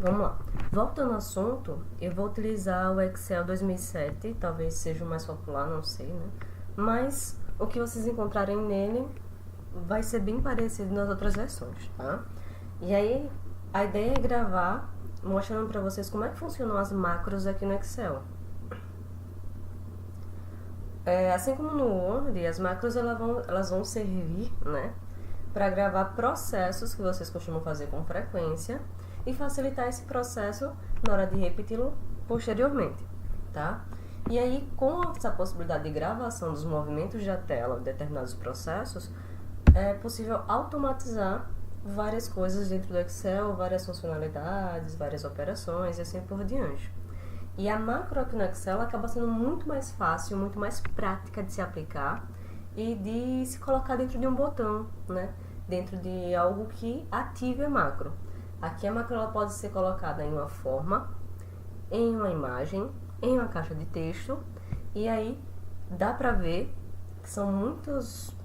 Vamos lá. Voltando ao assunto, eu vou utilizar o Excel 2007, talvez seja o mais popular, não sei, né? Mas o que vocês encontrarem nele vai ser bem parecido nas outras versões, tá? E aí, a ideia é gravar mostrando para vocês como é que funcionam as macros aqui no Excel. Assim como no Word, as macros elas vão servir, né, para gravar processos que vocês costumam fazer com frequência e facilitar esse processo na hora de repeti-lo posteriormente, tá? E aí, com essa possibilidade de gravação dos movimentos da tela de determinados processos, é possível automatizar várias coisas dentro do Excel, várias funcionalidades, várias operações e assim por diante. E a macro aqui no Excel acaba sendo muito mais fácil, muito mais prática de se aplicar e de se colocar dentro de um botão, né? Dentro de algo que ative a macro. Aqui a macro ela pode ser colocada em uma forma, em uma imagem, em uma caixa de texto, e aí dá pra ver que são muitas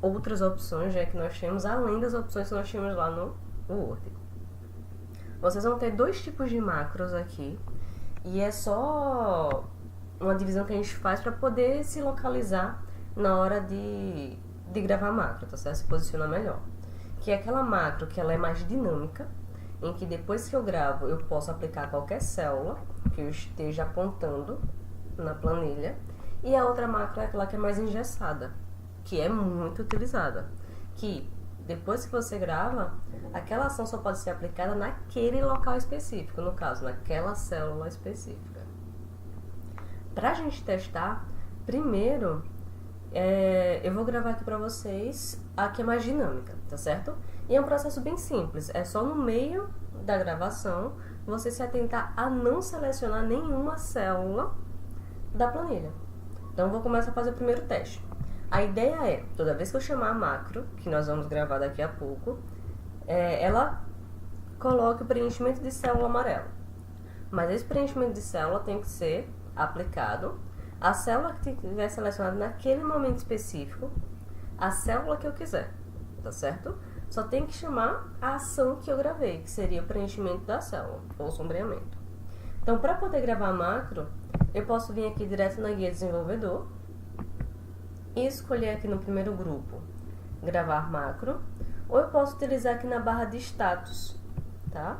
outras opções que nós temos, além das opções que nós tínhamos lá no Word. Vocês vão ter dois tipos de macros aqui, e é só uma divisão que a gente faz para poder se localizar na hora de gravar macro, tá certo? Se posicionar melhor. Que é aquela macro que ela é mais dinâmica, em que depois que eu gravo eu posso aplicar qualquer célula que eu esteja apontando na planilha. E a outra macro é aquela que é mais engessada, que é muito utilizada. Que depois que você grava, aquela ação só pode ser aplicada naquele local específico, no caso, naquela célula específica. Pra gente testar, primeiro, eu vou gravar aqui pra vocês a que é mais dinâmica, tá certo? E é um processo bem simples, é só no meio da gravação você se atentar a não selecionar nenhuma célula da planilha. Então eu vou começar a fazer o primeiro teste. A ideia é, toda vez que eu chamar a macro, que nós vamos gravar daqui a pouco, ela coloque o preenchimento de célula amarela. Mas esse preenchimento de célula tem que ser aplicado à célula que tiver selecionada naquele momento específico, a célula que eu quiser, tá certo? Só tem que chamar a ação que eu gravei, que seria o preenchimento da célula, ou sombreamento. Então, para poder gravar a macro, eu posso vir aqui direto na guia desenvolvedor, e escolher aqui no primeiro grupo, gravar macro, ou eu posso utilizar aqui na barra de status, tá?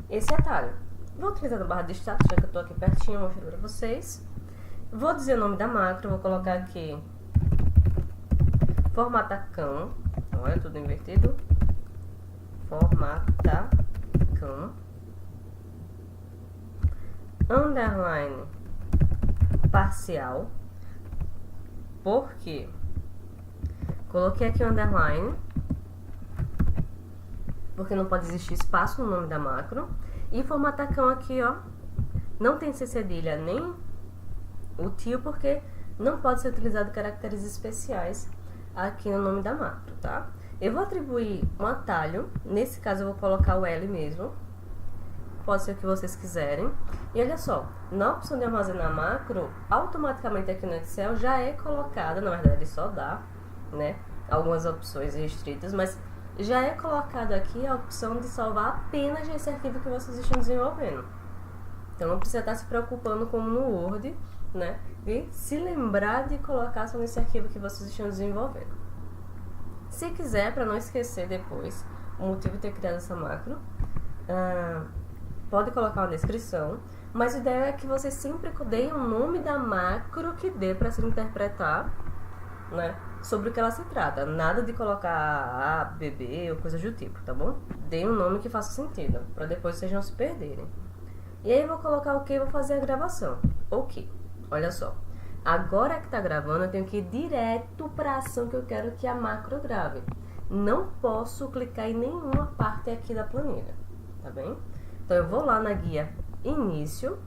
Esse atalho. Vou utilizar na barra de status, já que eu estou aqui pertinho, mostrando para vocês. Vou dizer o nome da macro, vou colocar aqui formatacam, olha, tudo invertido, formatacam, underline parcial. Por quê? Coloquei aqui o underline, porque não pode existir espaço no nome da macro. E formatacão aqui, ó, não tem C cedilha nem o tio, porque não pode ser utilizado caracteres especiais aqui no nome da macro, tá? Eu vou atribuir um atalho, nesse caso eu vou colocar o L mesmo, pode ser o que vocês quiserem. E olha só, na opção de armazenar macro, automaticamente aqui no Excel já é colocada, na verdade ele só dá, né, algumas opções restritas, mas já é colocada aqui a opção de salvar apenas esse arquivo que vocês estão desenvolvendo. Então não precisa estar se preocupando como no Word, né, de se lembrar de colocar só nesse arquivo que vocês estão desenvolvendo. Se quiser, para não esquecer depois o motivo de ter criado essa macro, pode colocar uma descrição, mas a ideia é que vocês sempre deem o nome da macro que dê para se interpretar, né, sobre o que ela se trata. Nada de colocar A, B, B ou coisa do tipo, tá bom? Deem um nome que faça sentido, para depois vocês não se perderem. E aí eu vou colocar o que e vou fazer a gravação. Ok, olha só. Agora que tá gravando, eu tenho que ir direto para a ação que eu quero que a macro grave. Não posso clicar em nenhuma parte aqui da planilha, tá bem? Então eu vou lá na guia início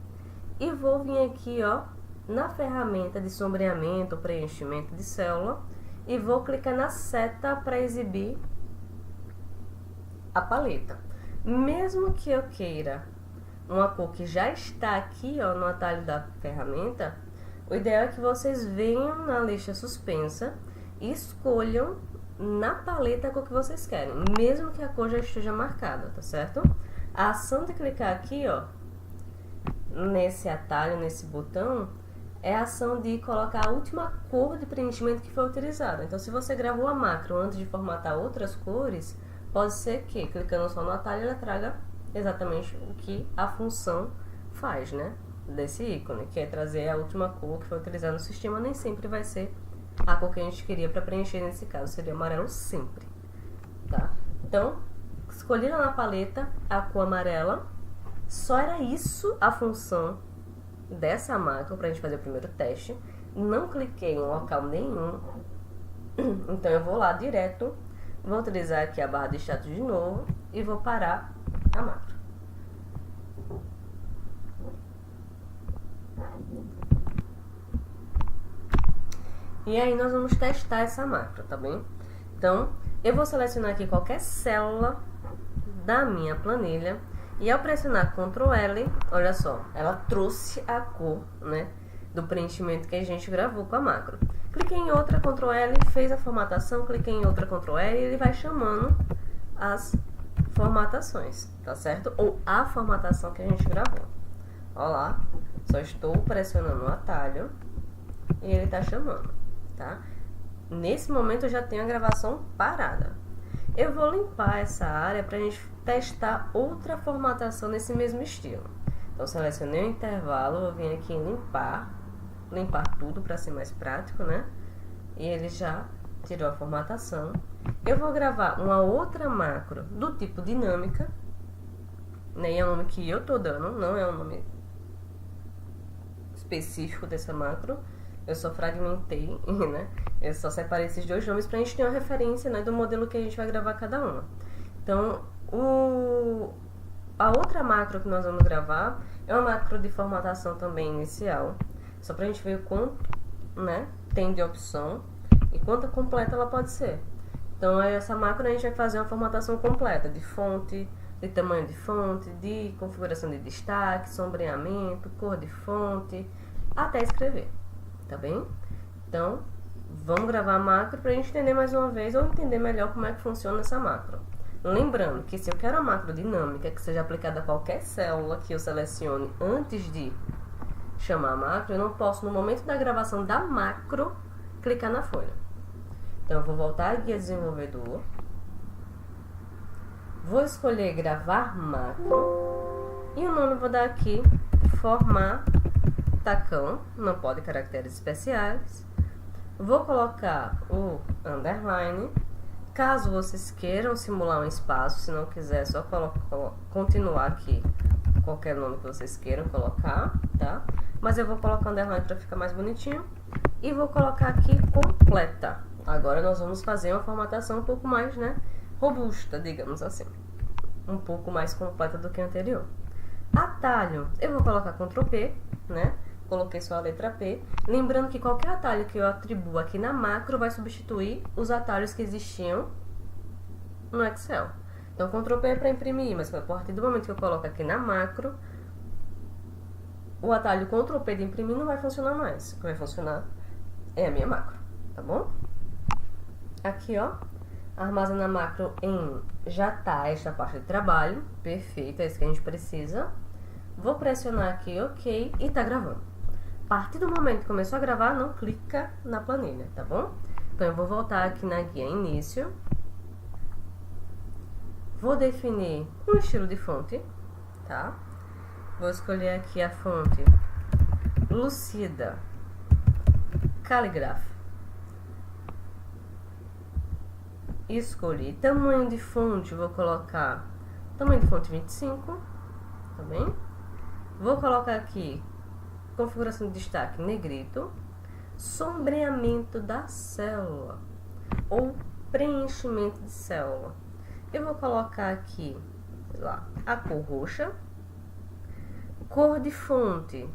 e vou vir aqui, ó, na ferramenta de sombreamento, preenchimento de célula, e vou clicar na seta para exibir a paleta. Mesmo que eu queira uma cor que já está aqui, ó, no atalho da ferramenta, o ideal é que vocês venham na lista suspensa e escolham na paleta a cor que vocês querem, mesmo que a cor já esteja marcada, tá certo? A ação de clicar aqui, ó, nesse atalho, nesse botão, é a ação de colocar a última cor de preenchimento que foi utilizada. Então, se você gravou a macro antes de formatar outras cores, pode ser que, clicando só no atalho, ela traga exatamente o que a função faz, né? Desse ícone, que é trazer a última cor que foi utilizada no sistema. Nem sempre vai ser a cor que a gente queria para preencher, nesse caso seria amarelo sempre, tá? Então, escolhi lá na paleta a cor amarela. Só era isso a função dessa macro para a gente fazer o primeiro teste. Não cliquei em local nenhum, então eu vou lá direto, vou utilizar aqui a barra de status de novo e vou parar a macro. E aí nós vamos testar essa macro, tá bem? Então, eu vou selecionar aqui qualquer célula da minha planilha e ao pressionar Ctrl L, olha só, ela trouxe a cor, né, do preenchimento que a gente gravou com a macro. Cliquei em outra, Ctrl L, fez a formatação, cliquei em outra, Ctrl L, e ele vai chamando as formatações, tá certo? Ou a formatação que a gente gravou. Olha lá, só estou pressionando o atalho e ele tá chamando, tá? Nesse momento eu já tenho a gravação parada. Eu vou limpar essa área para a gente testar outra formatação nesse mesmo estilo. Então, selecionei o intervalo, vou vir aqui em limpar tudo para ser mais prático, né? E ele já tirou a formatação. Eu vou gravar uma outra macro do tipo dinâmica, né? E é o nome que eu tô dando, não é o nome específico dessa macro. Eu só fragmentei, né? Eu só separei esses dois nomes pra gente ter uma referência, né, do modelo que a gente vai gravar cada uma. Então, a outra macro que nós vamos gravar é uma macro de formatação também inicial, só pra gente ver o quanto, né, tem de opção e quanto completa ela pode ser. Então, essa macro a gente vai fazer uma formatação completa de fonte, de tamanho de fonte, de configuração de destaque, sombreamento, cor de fonte, até escrever. Tá bem? Então, vamos gravar a macro para a gente entender mais uma vez ou entender melhor como é que funciona essa macro. Lembrando que se eu quero a macro dinâmica que seja aplicada a qualquer célula que eu selecione antes de chamar a macro, eu não posso, no momento da gravação da macro, clicar na folha. Então, eu vou voltar à guia desenvolvedor, vou escolher gravar macro e o nome eu vou dar aqui formatacão, não pode caracteres especiais. Vou colocar o underline. Caso vocês queiram simular um espaço, se não quiser, é só continuar aqui qualquer nome que vocês queiram colocar, tá? Mas eu vou colocar underline para ficar mais bonitinho. E vou colocar aqui completa. Agora nós vamos fazer uma formatação um pouco mais, né, robusta, digamos assim. Um pouco mais completa do que a anterior. Atalho, eu vou colocar Ctrl P, né? Coloquei só a letra P. Lembrando que qualquer atalho que eu atribuo aqui na macro vai substituir os atalhos que existiam no Excel. Então, Ctrl P é para imprimir, mas a partir do momento que eu coloco aqui na macro, o atalho Ctrl P de imprimir não vai funcionar mais. O que vai funcionar é a minha macro, tá bom? Aqui, ó, armazena macro em já tá esta parte de trabalho, perfeito, é isso que a gente precisa. Vou pressionar aqui OK e tá gravando. A partir do momento que começou a gravar, não clica na planilha, tá bom? Então eu vou voltar aqui na guia início. Vou definir um estilo de fonte, tá? Vou escolher aqui a fonte Lucida Calligraph. Escolhi tamanho de fonte, vou colocar tamanho de fonte 25, tá bem? Vou colocar aqui configuração de destaque negrito, sombreamento da célula ou preenchimento de célula. Eu vou colocar aqui, sei lá, a cor roxa, cor de fonte,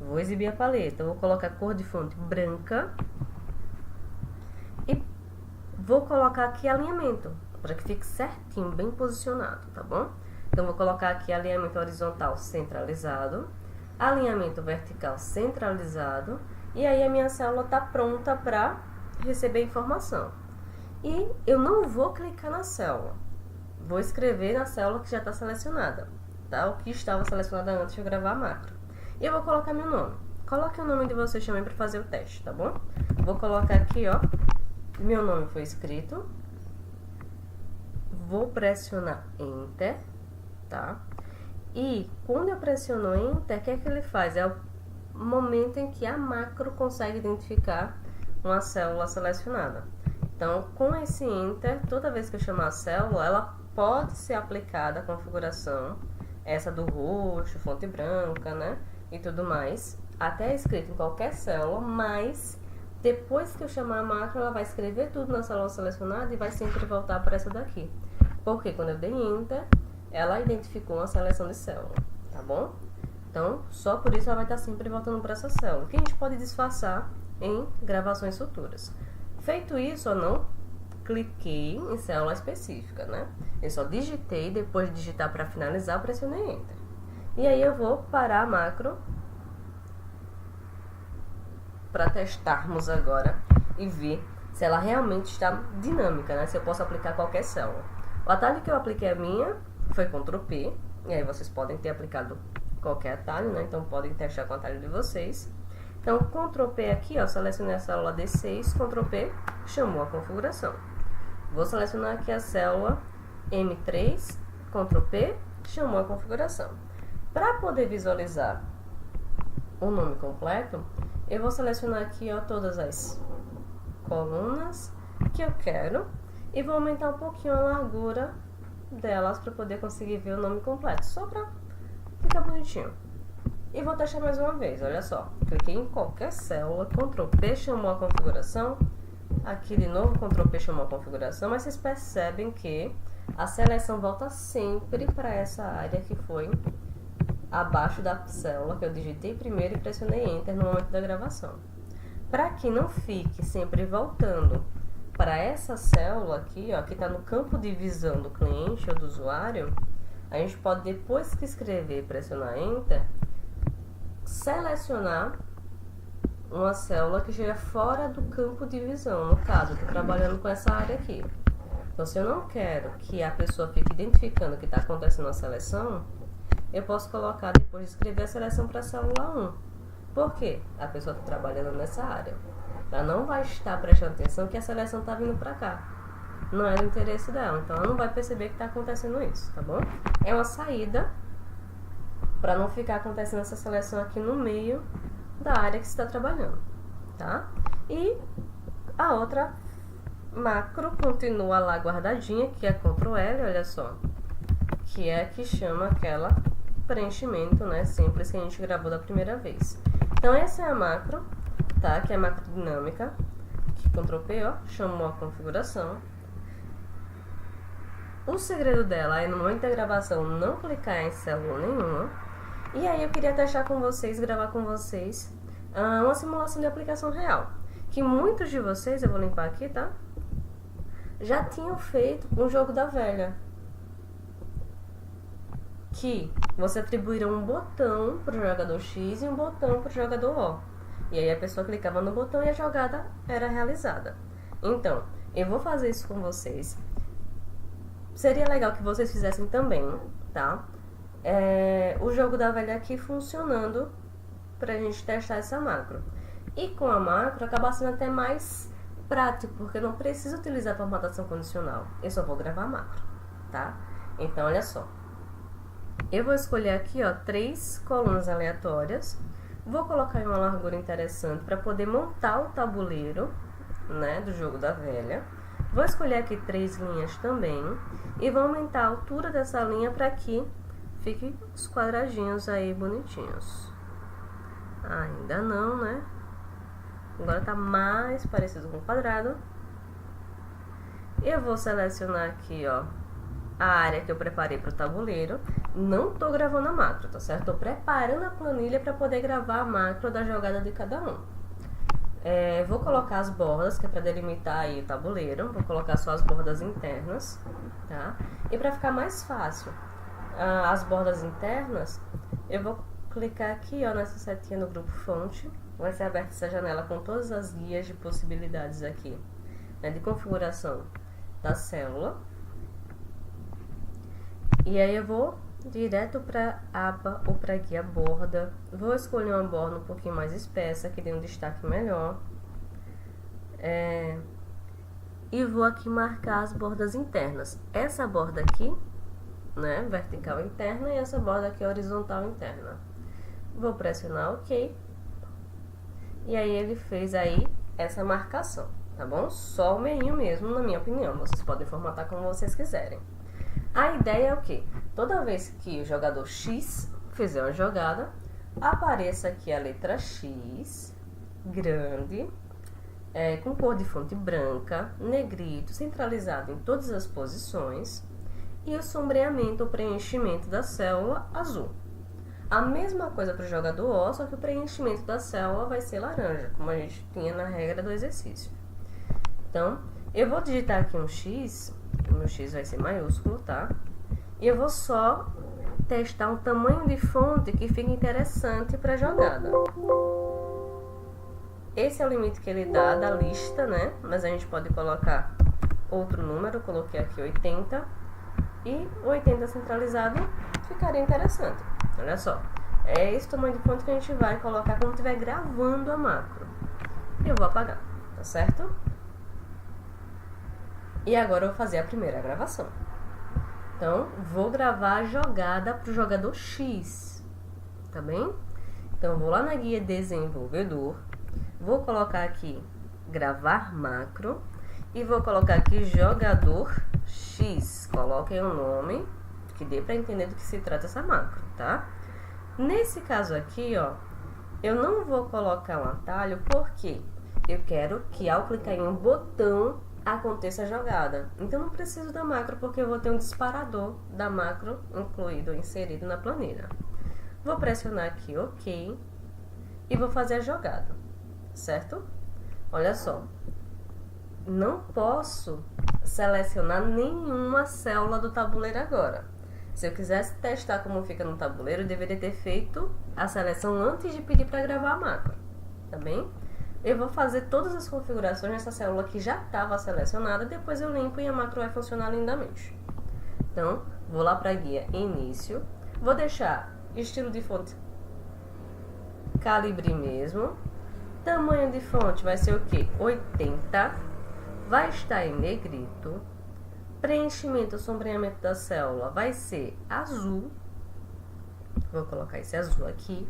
vou exibir a paleta, vou colocar cor de fonte branca e vou colocar aqui alinhamento, para que fique certinho, bem posicionado, tá bom? Então, vou colocar aqui alinhamento horizontal centralizado, alinhamento vertical centralizado, e aí a minha célula está pronta para receber informação. E eu não vou clicar na célula, vou escrever na célula que já está selecionada, tá? O que estava selecionado antes de eu gravar a macro. E eu vou colocar meu nome. Coloque o nome de vocês também para fazer o teste, tá bom? Vou colocar aqui, ó, meu nome foi escrito. Vou pressionar Enter, tá? E quando eu pressiono Enter, o que é que ele faz? É o momento em que a macro consegue identificar uma célula selecionada. Então, com esse Enter, toda vez que eu chamar a célula, ela pode ser aplicada a configuração, essa do roxo, fonte branca, né? E tudo mais, até escrito em qualquer célula, mas depois que eu chamar a macro, ela vai escrever tudo na célula selecionada e vai sempre voltar para essa daqui. Porque quando eu dei Enter, ela identificou uma seleção de célula, tá bom? Então, só por isso ela vai estar sempre voltando para essa célula, que a gente pode disfarçar em gravações futuras. Feito isso, eu não cliquei em célula específica, né? Eu só digitei, depois de digitar para finalizar, eu pressionei Enter. E aí eu vou parar a macro para testarmos agora e ver se ela realmente está dinâmica, né? Se eu posso aplicar qualquer célula. O atalho que eu apliquei a minha foi Ctrl P, e aí vocês podem ter aplicado qualquer atalho, né? Então podem testar com o atalho de vocês. Então, Ctrl P aqui, ó, selecionei a célula D6, Ctrl P, chamou a configuração. Vou selecionar aqui a célula M3, Ctrl P, chamou a configuração. Para poder visualizar o nome completo, eu vou selecionar aqui, ó, todas as colunas que eu quero e vou aumentar um pouquinho a largura delas para poder conseguir ver o nome completo, só para ficar bonitinho. E vou testar mais uma vez, olha só. Cliquei em qualquer célula, Ctrl P chamou a configuração. Aqui de novo, Ctrl P chamou a configuração, mas vocês percebem que a seleção volta sempre para essa área que foi abaixo da célula que eu digitei primeiro e pressionei Enter no momento da gravação. Para que não fique sempre voltando para essa célula aqui, ó, que está no campo de visão do cliente ou do usuário, a gente pode, depois que escrever e pressionar Enter, selecionar uma célula que esteja fora do campo de visão. No caso, eu estou trabalhando com essa área aqui. Então, se eu não quero que a pessoa fique identificando o que está acontecendo na seleção, eu posso colocar, depois de escrever, a seleção para a célula 1. Por quê? A pessoa está trabalhando nessa área. Ela não vai estar prestando atenção que a seleção está vindo para cá. Não é do interesse dela. Então, ela não vai perceber que está acontecendo isso, tá bom? É uma saída para não ficar acontecendo essa seleção aqui no meio da área que você está trabalhando, tá? E a outra macro continua lá guardadinha, que é Ctrl L, olha só, que é a que chama aquela preenchimento, né, simples que a gente gravou da primeira vez. Então essa é a macro, tá? Que é a macro dinâmica, que Ctrl P, ó, chamou a configuração. O segredo dela é no momento da gravação não clicar em célula nenhuma. E aí eu queria testar com vocês, gravar com vocês uma simulação de aplicação real, que muitos de vocês, eu vou limpar aqui, tá? Já tinham feito um jogo da velha, que você atribuíra um botão para o jogador X e um botão para o jogador O. E aí a pessoa clicava no botão e a jogada era realizada. Então, eu vou fazer isso com vocês. Seria legal que vocês fizessem também, tá? O jogo da velha aqui funcionando pra gente testar essa macro. E com a macro acaba sendo até mais prático, porque eu não preciso utilizar a formatação condicional. Eu só vou gravar a macro, tá? Então, olha só. Eu vou escolher aqui, ó, 3 colunas aleatórias. Vou colocar em uma largura interessante para poder montar o tabuleiro, né, do jogo da velha. Vou escolher aqui 3 linhas também e vou aumentar a altura dessa linha para que fiquem os quadradinhos aí bonitinhos. Ainda não, né? Agora tá mais parecido com um quadrado. Eu vou selecionar aqui, ó, a área que eu preparei para o tabuleiro. Não tô gravando a macro, tá certo? Tô preparando a planilha para poder gravar a macro da jogada de cada um. Vou colocar as bordas, que é para delimitar aí o tabuleiro. Vou colocar só as bordas internas, tá? E para ficar mais fácil, as bordas internas, eu vou clicar aqui, ó, nessa setinha no grupo fonte. Vai ser aberta essa janela com todas as guias de possibilidades aqui, né, de configuração da célula. E aí eu vou direto para aba ou para guia borda. Vou escolher uma borda um pouquinho mais espessa, que dê um destaque melhor. E vou aqui marcar as bordas internas. Essa borda aqui, né, vertical interna, e essa borda aqui horizontal interna. Vou pressionar OK. E aí ele fez aí essa marcação, tá bom? Só o meinho mesmo, na minha opinião. Vocês podem formatar como vocês quiserem. A ideia é o quê? Toda vez que o jogador X fizer uma jogada, apareça aqui a letra X, grande, com cor de fonte branca, negrito, centralizado em todas as posições, e o sombreamento ou preenchimento da célula azul. A mesma coisa para o jogador O, só que o preenchimento da célula vai ser laranja, como a gente tinha na regra do exercício. Então, eu vou digitar aqui um X, o meu X vai ser maiúsculo, tá? E eu vou só testar um tamanho de fonte que fique interessante para a jogada. Esse é o limite que ele dá da lista, né? Mas a gente pode colocar outro número, coloquei aqui 80. E 80 centralizado ficaria interessante. Olha só, é esse tamanho de fonte que a gente vai colocar quando estiver gravando a macro. Eu vou apagar, tá certo? E agora eu vou fazer a primeira gravação. Então, vou gravar a jogada para o jogador X, tá bem? Então, eu vou lá na guia desenvolvedor, vou colocar aqui gravar macro e vou colocar aqui jogador X. Coloquem um nome que dê para entender do que se trata essa macro, tá? Nesse caso aqui, ó, eu não vou colocar um atalho porque eu quero que ao clicar em um botão aconteça a jogada. Então não preciso da macro porque eu vou ter um disparador da macro incluído, inserido na planilha. Vou pressionar aqui OK e vou fazer a jogada, certo? Olha só, não posso selecionar nenhuma célula do tabuleiro agora. Se eu quisesse testar como fica no tabuleiro, eu deveria ter feito a seleção antes de pedir para gravar a macro, tá bem? Eu vou fazer todas as configurações nessa célula que já estava selecionada, depois eu limpo e a macro vai funcionar lindamente. Então, vou lá para a guia Início, vou deixar estilo de fonte calibre mesmo, tamanho de fonte vai ser o que? 80, vai estar em negrito, preenchimento, sombreamento da célula vai ser azul, vou colocar esse azul aqui,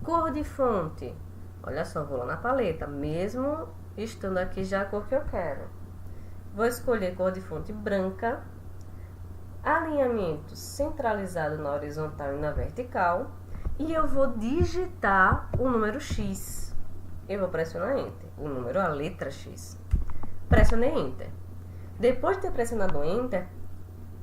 cor de fonte, olha só, vou lá na paleta, mesmo estando aqui já a cor que eu quero, vou escolher cor de fonte branca, alinhamento centralizado na horizontal e na vertical, e eu vou digitar o número X, eu vou pressionar Enter, o número, a letra X, pressionei Enter. Depois de ter pressionado Enter,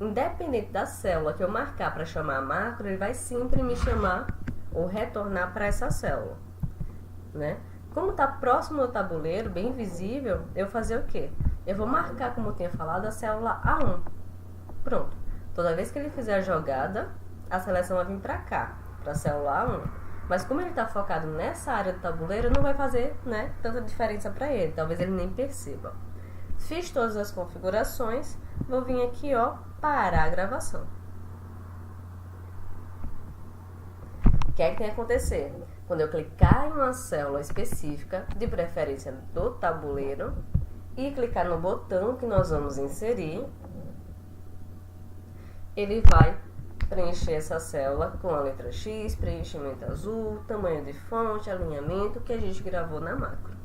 independente da célula que eu marcar para chamar a macro, ele vai sempre me chamar ou retornar para essa célula, né? Como está próximo ao tabuleiro, bem visível, eu vou fazer o quê? Eu vou marcar, como eu tinha falado, a célula A1. Pronto. Toda vez que ele fizer a jogada, a seleção vai vir para cá, para a célula A1. Mas como ele está focado nessa área do tabuleiro, não vai fazer, né, tanta diferença para ele. Talvez ele nem perceba. Fiz todas as configurações, vou vir aqui, ó, parar a gravação. O que é que tem que acontecer? Quando eu clicar em uma célula específica, de preferência do tabuleiro, e clicar no botão que nós vamos inserir, ele vai preencher essa célula com a letra X, preenchimento azul, tamanho de fonte, alinhamento que a gente gravou na macro,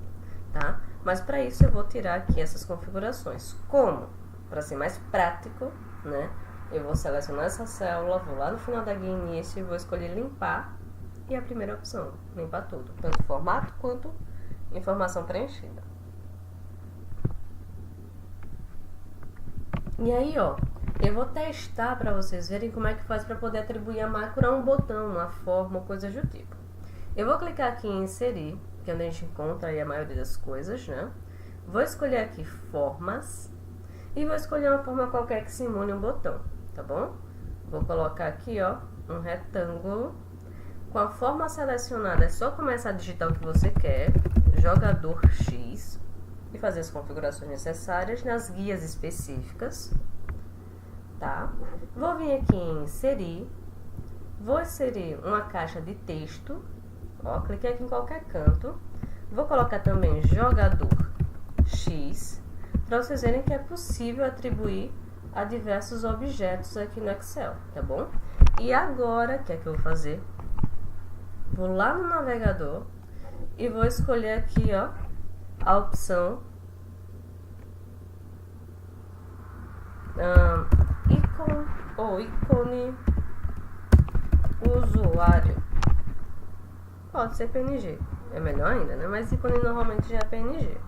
tá? Mas para isso eu vou tirar aqui essas configurações. Como? Para ser mais prático, né? Eu vou selecionar essa célula, vou lá no final da guia Início e vou escolher limpar. E a primeira opção, limpar tudo, tanto formato quanto informação preenchida. E aí, ó, eu vou testar para vocês verem como é que faz para poder atribuir a macro a um botão, uma forma, coisa do tipo. Eu vou clicar aqui em inserir, que é onde a gente encontra aí a maioria das coisas, né? Vou escolher aqui formas e vou escolher uma forma qualquer que simule um botão, tá bom? Vou colocar aqui, ó, um retângulo. Com a forma selecionada, é só começar a digitar o que você quer, jogador X, e fazer as configurações necessárias nas guias específicas, tá? Vou vir aqui em inserir, vou inserir uma caixa de texto, ó, cliquei aqui em qualquer canto, vou colocar também jogador X, para vocês verem que é possível atribuir a diversos objetos aqui no Excel, tá bom? E agora, o que é que eu vou fazer? Vou lá no navegador e vou escolher aqui, ó, a opção ícone usuário. Pode ser PNG, é melhor ainda, né? Mas ícone normalmente já é PNG.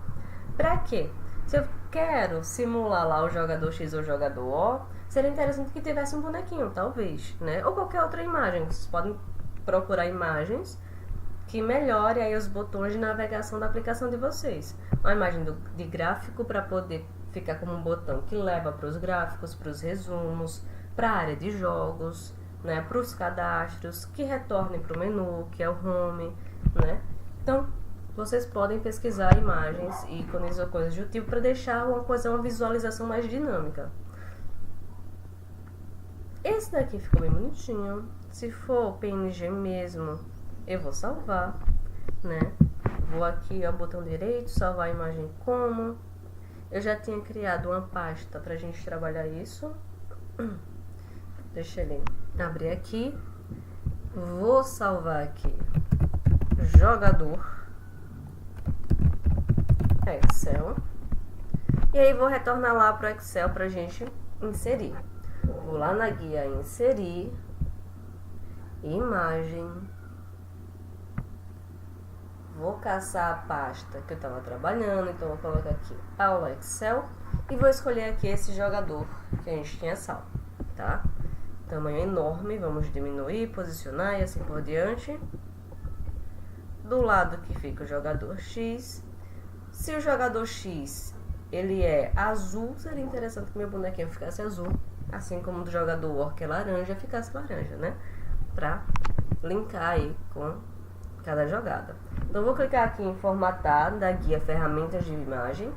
Pra quê? Se eu quero simular lá o jogador X ou o jogador O, seria interessante que tivesse um bonequinho, talvez, né? Ou qualquer outra imagem. Vocês podem procurar imagens que melhore aí os botões de navegação da aplicação de vocês. Uma imagem de gráfico para poder ficar como um botão que leva para os gráficos, para os resumos, para a área de jogos, né? Para os cadastros, que retornem para o menu, que é o home, né? Então, vocês podem pesquisar imagens, ícones ou coisas do tipo para deixar uma visualização mais dinâmica. Esse daqui ficou bem bonitinho. Se for PNG mesmo, eu vou salvar, né? Vou aqui, ó, botão direito, salvar a imagem como. Eu já tinha criado uma pasta pra gente trabalhar isso. Deixa ele abrir aqui. Vou salvar aqui jogador Excel. E aí vou retornar lá pro Excel pra gente inserir. Vou lá na guia inserir, imagem, vou caçar a pasta que eu estava trabalhando, então vou colocar aqui aula Excel e vou escolher aqui esse jogador que a gente tinha salvo, tá? Tamanho enorme, vamos diminuir, posicionar e assim por diante. Do lado que fica o jogador X. Se o jogador X ele é azul, seria interessante que meu bonequinho ficasse azul, assim como o do jogador O, que é laranja, ficasse laranja, né? Pra linkar aí com cada jogada. Então, vou clicar aqui em formatar da guia ferramentas de imagem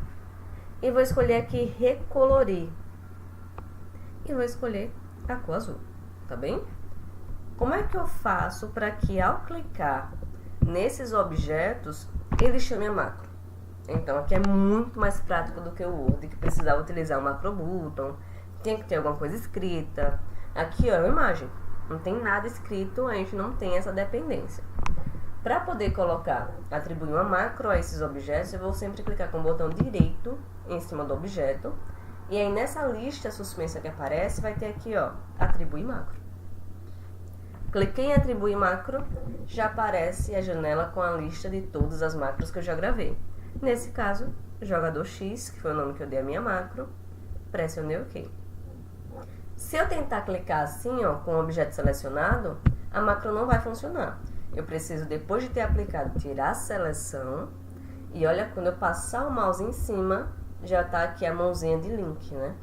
e vou escolher aqui recolorir e vou escolher a cor azul, tá bem? Como é que eu faço para que ao clicar nesses objetos ele chame a macro? Então, aqui é muito mais prático do que o Word, que precisava utilizar o macro button, tem que ter alguma coisa escrita. Aqui, ó, é uma imagem, não tem nada escrito, a gente não tem essa dependência. Para poder colocar, atribuir uma macro a esses objetos, eu vou sempre clicar com o botão direito em cima do objeto. E aí nessa lista suspensa que aparece, vai ter aqui, ó, atribuir macro. Cliquei em atribuir macro, já aparece a janela com a lista de todas as macros que eu já gravei. Nesse caso, jogador X, que foi o nome que eu dei à minha macro, pressionei OK. Se eu tentar clicar assim, ó, com o objeto selecionado, a macro não vai funcionar. Eu preciso, depois de ter aplicado, tirar a seleção. E olha, quando eu passar o mouse em cima, já está aqui a mãozinha de link, né?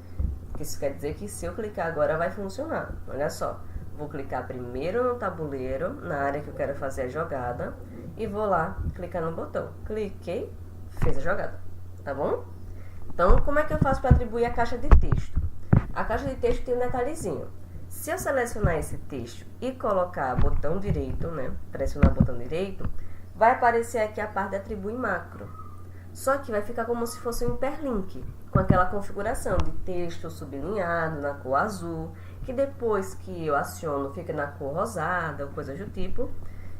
Isso quer dizer que se eu clicar agora, vai funcionar. Olha só, vou clicar primeiro no tabuleiro, na área que eu quero fazer a jogada. E vou lá, clicar no botão. Cliquei, fez a jogada, tá bom? Então, como é que eu faço para atribuir a caixa de texto? A caixa de texto tem um detalhezinho. Se eu selecionar esse texto e colocar botão direito, né, pressionar o botão direito, vai aparecer aqui a parte de atribuir macro. Só que vai ficar como se fosse um hiperlink, com aquela configuração de texto sublinhado na cor azul, que depois que eu aciono fica na cor rosada ou coisa do tipo.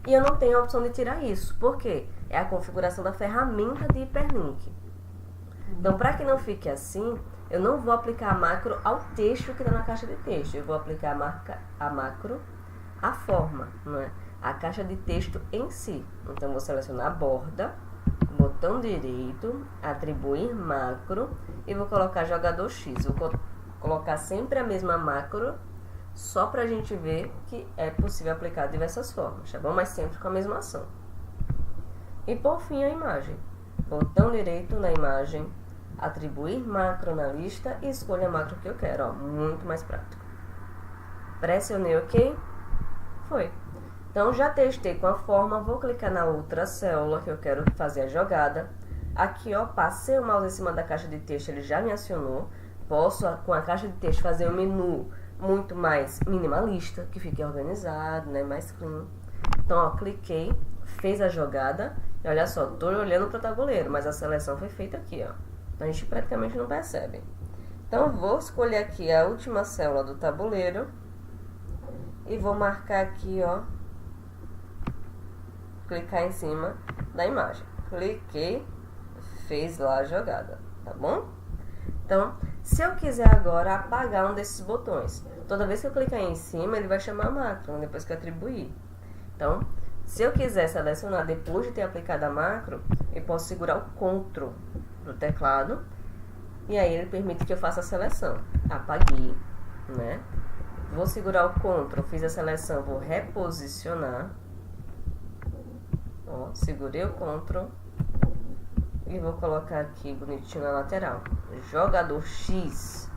E eu não tenho a opção de tirar isso, porque é a configuração da ferramenta de hiperlink. Então, para que não fique assim, eu não vou aplicar a macro ao texto que está na caixa de texto. Eu vou aplicar a macro à forma, não é? A caixa de texto em si. Então, vou selecionar a borda, botão direito, atribuir macro e vou colocar jogador X. Vou colocar sempre a mesma macro, só para a gente ver que é possível aplicar de diversas formas, tá bom? Mas sempre com a mesma ação. E por fim, a imagem. Botão direito na imagem, atribuir macro na lista e escolha a macro que eu quero, ó, muito mais prático. Pressionei OK, foi. Então já testei com a forma, vou clicar na outra célula que eu quero fazer a jogada. Aqui, ó, passei o mouse em cima da caixa de texto, ele já me acionou. posso, com a caixa de texto, fazer um menu muito mais minimalista, que fique organizado, né, mais clean. Então, ó, cliquei, fez a jogada, e olha só, tô olhando para o tabuleiro, mas a seleção foi feita aqui, ó. Então, a gente praticamente não percebe. Então, eu vou escolher aqui a última célula do tabuleiro e vou marcar aqui, ó, clicar em cima da imagem. Cliquei, fez lá a jogada, tá bom? Então, se eu quiser agora apagar um desses botões, toda vez que eu clicar em cima, ele vai chamar a macro, depois que eu atribuir. Então, se eu quiser selecionar depois de ter aplicado a macro, eu posso segurar o CTRL do teclado, e aí ele permite que eu faça a seleção. Apaguei, né? Vou segurar o CTRL, fiz a seleção, vou reposicionar. Ó, segurei o CTRL e vou colocar aqui bonitinho na lateral. Jogador X.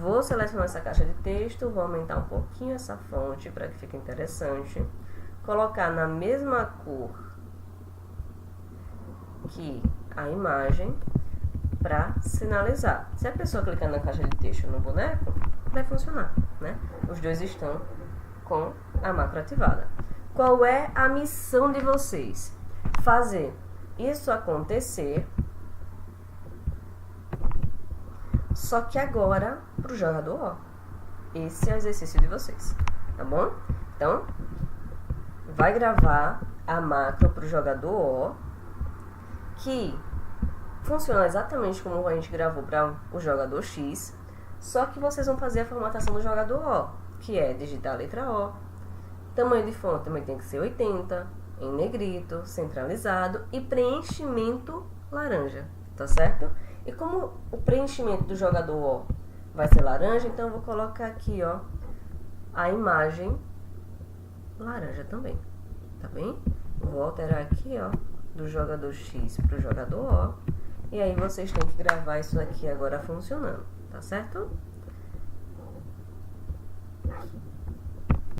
Vou selecionar essa caixa de texto, vou aumentar um pouquinho essa fonte para que fique interessante. Colocar na mesma cor que a imagem para sinalizar. Se a pessoa clicar na caixa de texto no boneco, vai funcionar, né? Os dois estão com a macro ativada. Qual é a missão de vocês? Fazer isso acontecer, só que agora para o jogador O. Esse é o exercício de vocês, tá bom? Então, vai gravar a macro para o jogador O, que funciona exatamente como a gente gravou para o jogador X, só que vocês vão fazer a formatação do jogador O, que é digitar a letra O, tamanho de fonte também tem que ser 80, em negrito, centralizado e preenchimento laranja, tá certo? E como o preenchimento do jogador O vai ser laranja, então eu vou colocar aqui, ó, a imagem laranja também, tá bem? Vou alterar aqui, ó, do jogador X para o jogador O, e aí vocês têm que gravar isso aqui agora funcionando, tá certo?